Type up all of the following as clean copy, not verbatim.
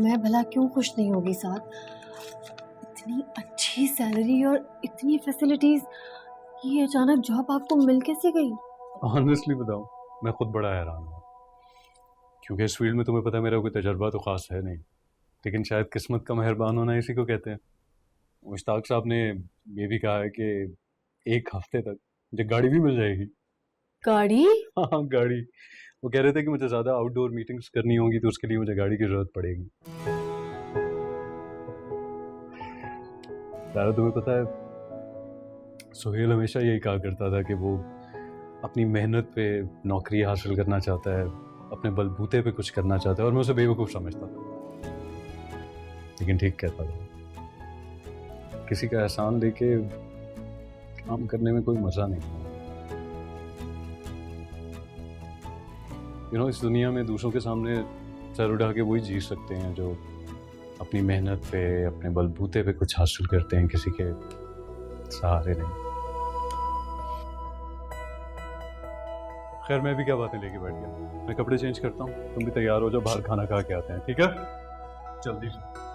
मैं भला क्यों खुश नहीं होगी साथ? इतनी अच्छी सैलरी और इतनी फैसिलिटीज, ये अचानक जॉब आपको मिल कैसे गई? ऑनेस्टली बताऊं, मैं खुद बड़ा हैरान हूँ, क्योंकि इस फील्ड में तुम्हें पता है मेरा कोई तजर्बा तो खास है नहीं, लेकिन शायद किस्मत का मेहरबान होना इसी को कहते हैं। मुश्ताक साहब ने ये भी कहा है कि एक हफ्ते तक मुझे गाड़ी भी मिल जाएगी। गाड़ी? हाँ, गाड़ी। वो कह रहे थे कि मुझे ज़्यादा आउटडोर मीटिंग्स करनी होंगी तो उसके लिए मुझे गाड़ी की ज़रूरत पड़ेगी। यार तुम्हें पता है, सुहेल हमेशा यही कहा करता था कि वो अपनी मेहनत पे नौकरी हासिल करना चाहता है, अपने बलबूते पे कुछ करना चाहता है, और मैं उसे बेवकूफ़ समझता था, लेकिन ठीक कहता था। किसी का एहसान लेके काम करने में कोई मज़ा नहीं। इस दुनिया में दूसरों के सामने सर उठा के वही जी सकते हैं जो अपनी मेहनत पे, अपने बलबूते पे कुछ हासिल करते हैं, किसी के सहारे नहीं। खैर, मैं भी क्या बातें लेके बैठ गया। मैं कपड़े चेंज करता हूँ, तुम भी तैयार हो जाओ, बाहर खाना खा के आते हैं, ठीक है? जल्दी से।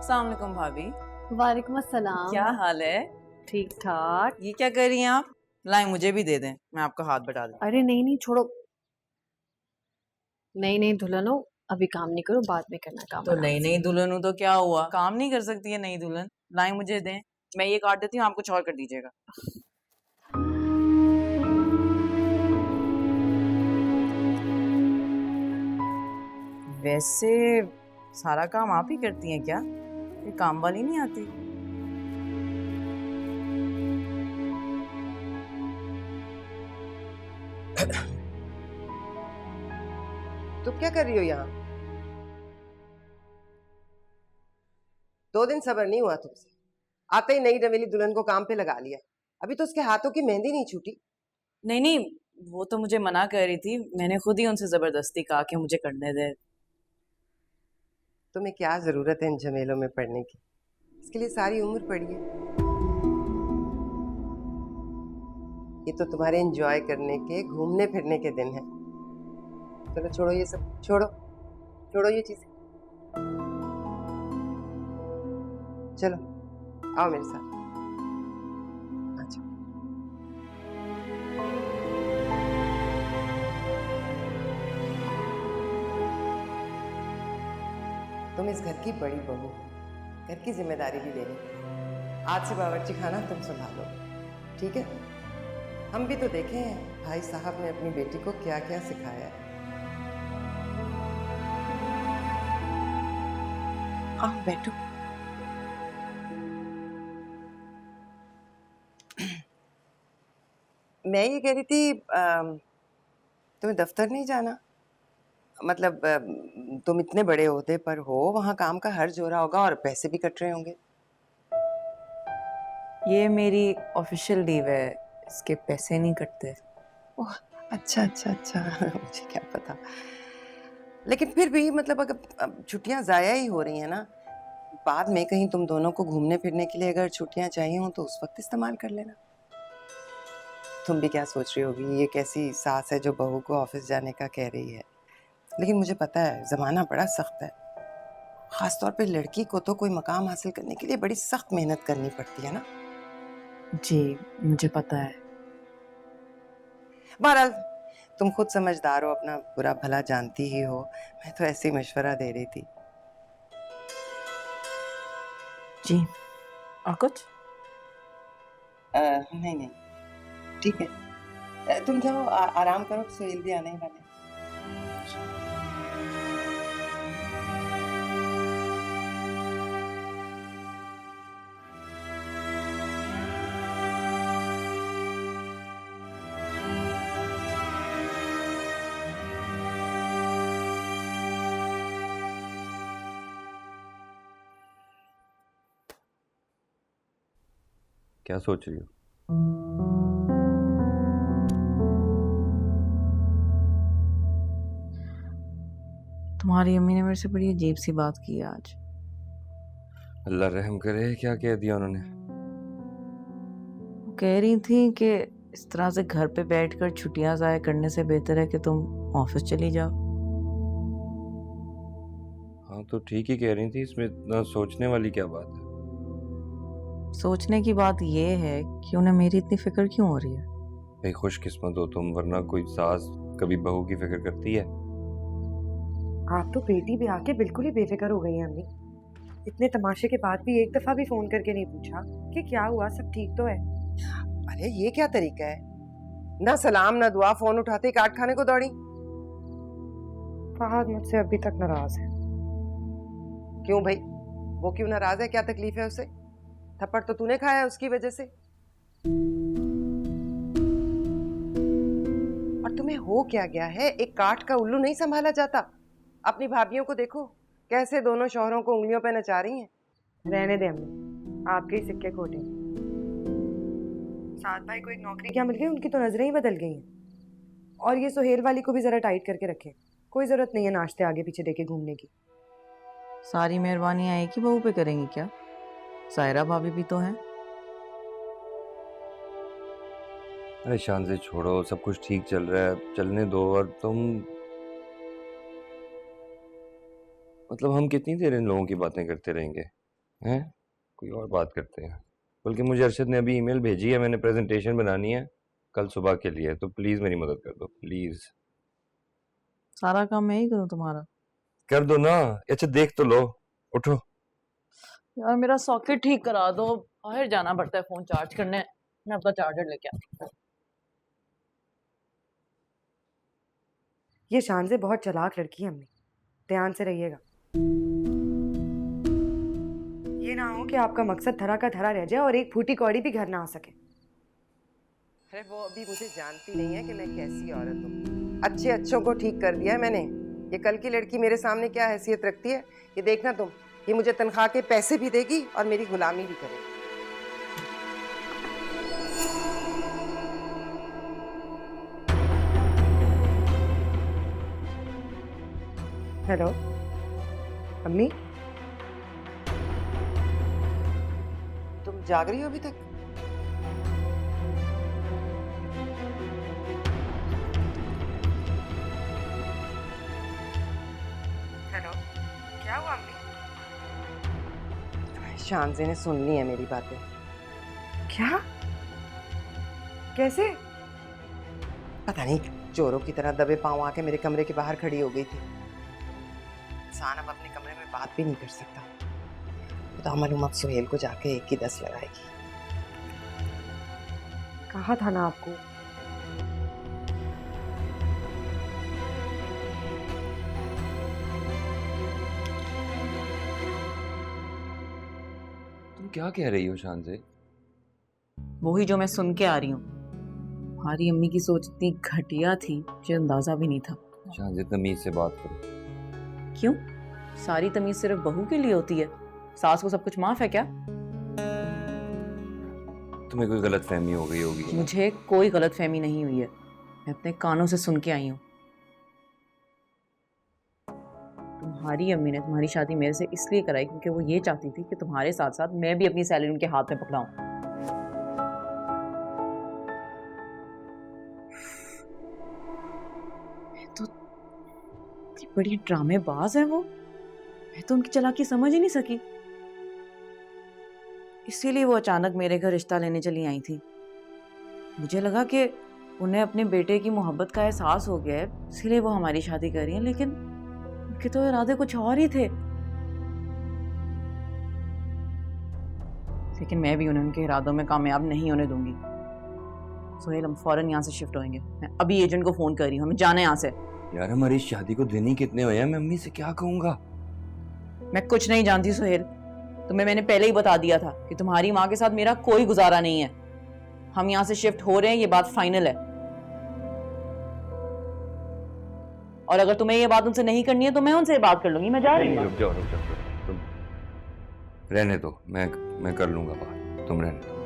अस्सलाम वालेकुम भाभी। वालेकुम अस्सलाम। क्या हाल है? ठीक ठाक। ये क्या कर रही हैं आप? लाएं मुझे भी दे दें, मैं आपका हाथ बटा दूं। अरे नहीं नहीं, छोड़ो। नहीं नहीं दुल्हनो, अभी काम नहीं करो, बाद में करना काम। तो नई नई दुल्हन हूं तो क्या हुआ, काम नहीं कर सकती है नई दुल्हन? लाएं मुझे दें, मैं ये काट देती हूँ, आप कुछ और कर दीजिएगा। वैसे सारा काम आप ही करती हैं क्या? ये काम वाली नहीं आती? तुम क्या कर रही हो यहाँ? 2 दिन सब्र नहीं हुआ तुमसे, आते ही नई रवेली दुल्हन को काम पे लगा लिया। अभी तो उसके हाथों की मेहंदी नहीं छूटी। नहीं नहीं, वो तो मुझे मना कर रही थी, मैंने खुद ही उनसे जबरदस्ती कहा कि मुझे करने दे। तुम्हें क्या जरूरत है इन झमेलों में पड़ने की? इसके लिए सारी उम्र पड़ी है। ये तो तुम्हारे एंजॉय करने के, घूमने फिरने के दिन है। चलो छोड़ो ये सब, छोड़ो छोड़ो ये चीज। चलो आओ मेरे साथ। अच्छा, तुम इस घर की बड़ी बहू, घर की जिम्मेदारी भी ले रही। आज से बावर्ची खाना तुम संभालो, ठीक है? हम भी तो देखे हैं भाई साहब ने अपनी बेटी को क्या क्या सिखाया है। आओ बैठो। मैं ये कह रही थी, तुम्हें दफ्तर नहीं जाना? मतलब तुम इतने बड़े ओहदे पर हो, वहाँ काम का हर जोरा होगा और पैसे भी कट रहे होंगे। ये मेरी ऑफिशियल लीव है, इसके पैसे नहीं कटते। ओह, अच्छा अच्छा अच्छा मुझे क्या पता। लेकिन फिर भी मतलब अगर छुट्टियां जाया ही हो रही हैं ना, बाद में कहीं तुम दोनों को घूमने फिरने के लिए अगर छुट्टियां चाहिए हो तो उस वक्त इस्तेमाल कर लेना। तुम भी क्या सोच रही होगी, ये कैसी सास है जो बहू को ऑफिस जाने का कह रही है? लेकिन मुझे पता है जमाना बड़ा सख्त है। खासतौर पे लड़की को तो कोई मकाम हासिल करने के लिए बड़ी सख्त मेहनत करनी पड़ती है ना। जी मुझे पता है। बहरहाल तुम खुद समझदार हो, अपना बुरा भला जानती ही हो। मैं तो ऐसे ही मशवरा दे रही थी। जी और कुछ? नहीं नहीं, ठीक है। तुम जाओ, आराम करो, सुहेल भी आने ही वाले हैं। क्या सोच रही हो? तुम्हारी अम्मी ने मेरे से बड़ी अजीब सी बात की है आज। अल्लाह रहम करे, क्या कह दिया उन्होंने? वो कह रही थी कि इस तरह से घर पे बैठकर छुट्टियां ज़ाया करने से बेहतर है कि तुम ऑफिस चली जाओ। हाँ तो ठीक ही कह रही थी, इसमें इतना सोचने वाली क्या बात है? सोचने की बात यह है कि उन्हें मेरी इतनी फिक्र क्यों हो रही है। भाई खुशकिस्मत हो तुम, वरना कोई सास कभी बहू की फिक्र करती है? आप तो बेटी भी आके बिल्कुल ही बेफिक्र हो गई हैं अम्मी। इतने तमाशे के बाद भी एक दफा भी फोन करके नहीं पूछा कि क्या हुआ, सब ठीक तो है। अरे ये क्या तरीका है, ना सलाम ना दुआ, फोन उठाते ही काट खाने को दौड़ी। फहद मुझसे अभी तक नाराज है। क्यों भाई, वो क्यों नाराज है, क्या तकलीफ है उसे? थप्पड़ तो तूने खाया है उसकी वजह से। और तुम्हें हो क्या गया है, एक काठ का उल्लू नहीं संभाला जाता। अपनी भाभियों को देखो कैसे दोनों शौहरों को उंगलियों पे नचा रही हैं। रहने दे अम्मी, आपके ही सिक्के खोटे। साथ भाई को एक नौकरी क्या मिल गई, उनकी तो नजरें ही बदल गई हैं। और ये सुहेल वाली को भी जरा टाइट करके रखें, कोई जरूरत नहीं है नाश्ते आगे पीछे देके घूमने की। सारी मेहरबानियां एक ही बहू पे करेंगी क्या? सायरा भाभी भी तो हैं। अरे शान से छोड़ो, सब कुछ ठीक चल रहा है, चलने दो। और तुम मतलब हम कितनी देर इन लोगों की बातें करते रहेंगे हैं? कोई और बात करते हैं। बल्कि मुझे अरशद ने अभी ईमेल भेजी है, मैंने प्रेजेंटेशन बनानी है कल सुबह के लिए, तो प्लीज मेरी मदद कर दो प्लीज। सारा काम मैं ही करूं तुम्हारा? कर दो ना। अच्छा देख तो लो, उठो। यार मेरा सॉकेट ठीक करा दो, बाहर जाना पड़ता है फोन चार्ज करने। मैं अपना चार्जर लेके आता हूं। ये शान से बहुत चालाक लड़की है अम्मी, ध्यान से रहिएगा। ये ना हो कि आपका मकसद धरा का धरा रह जाए और एक फूटी कौड़ी भी घर ना आ सके। अरे वो अभी मुझे जानती नहीं है कि मैं कैसी औरत हूँ। अच्छे अच्छों को ठीक कर दिया है मैंने। ये कल की लड़की मेरे सामने क्या हैसियत रखती है ये देखना तुम। ये मुझे तनख्वाह के पैसे भी देगी और मेरी गुलामी भी करेगी। हेलो अम्मी, तुम जाग रही हो अभी तक? हेलो, क्या हुआ अम्मी? शानज़े ने सुन ली है मेरी बातें। क्या? कैसे? पता नहीं, चोरों की तरह दबे पांव आके मेरे कमरे के बाहर खड़ी हो गई थी। इंसान अब अपने कमरे में बात भी नहीं कर सकता। खुदा मालूम अब सुहेल को जाके 1 की 10 लगाएगी। कहा था ना आपको। तुम क्या कह रही हो शान से? वही जो मैं सुन के आ रही हूँ। हमारी अम्मी की सोच इतनी घटिया थी, मुझे अंदाजा भी नहीं था। शान से तमीज से बात करो। क्यों? सारी तमीज सिर्फ बहू के लिए होती है? सास को सब कुछ माफ है क्या? तुम्हें कोई गलत फहमी हो गई होगी। मुझे कोई गलत फहमी नहीं हुई है, मैं अपने कानों से सुन के आई हूँ। तुम्हारी अम्मी ने तुम्हारी शादी मेरे से इसलिए कराई क्योंकि वो ये चाहती थी कि तुम्हारे साथ साथ मैं भी अपनी सैलरी उनके हाथ में पकड़ाऊं। तो इतनी बड़ी ड्रामेबाज है वो, मैं तो उनकी चालाकी समझ ही नहीं सकी। इसीलिए वो अचानक मेरे घर रिश्ता लेने चली आई थी। मुझे लगा कि उन्हें अपने बेटे की मोहब्बत का एहसास हो गया है, इसलिए वो हमारी शादी कर रही है, लेकिन उनके तो इरादे कुछ और ही थे। लेकिन मैं भी उन्हें उनके इरादों में कामयाब नहीं होने दूंगी। सोहेल, हम फौरन यहाँ से शिफ्ट होंगे। मैं अभी एजेंट को फोन कर रही हूँ, हमें जाना है यहाँ से। यार हमारी शादी को दिन ही कितने हुए हैं, मैं अम्मी से क्या कहूँगा? मैं कुछ नहीं जानती सोहेल, तुम्हें मैंने पहले ही बता दिया था कि तुम्हारी माँ के साथ मेरा कोई गुजारा नहीं है। हम यहाँ से शिफ्ट हो रहे हैं, ये बात फाइनल है। और अगर तुम्हें ये बात उनसे नहीं करनी है तो मैं उनसे बात कर लूंगी। मैं जा रही हूँ। रुक जाओ तुम रहने दो, मैं कर लूंगा बात, तुम रहने दो।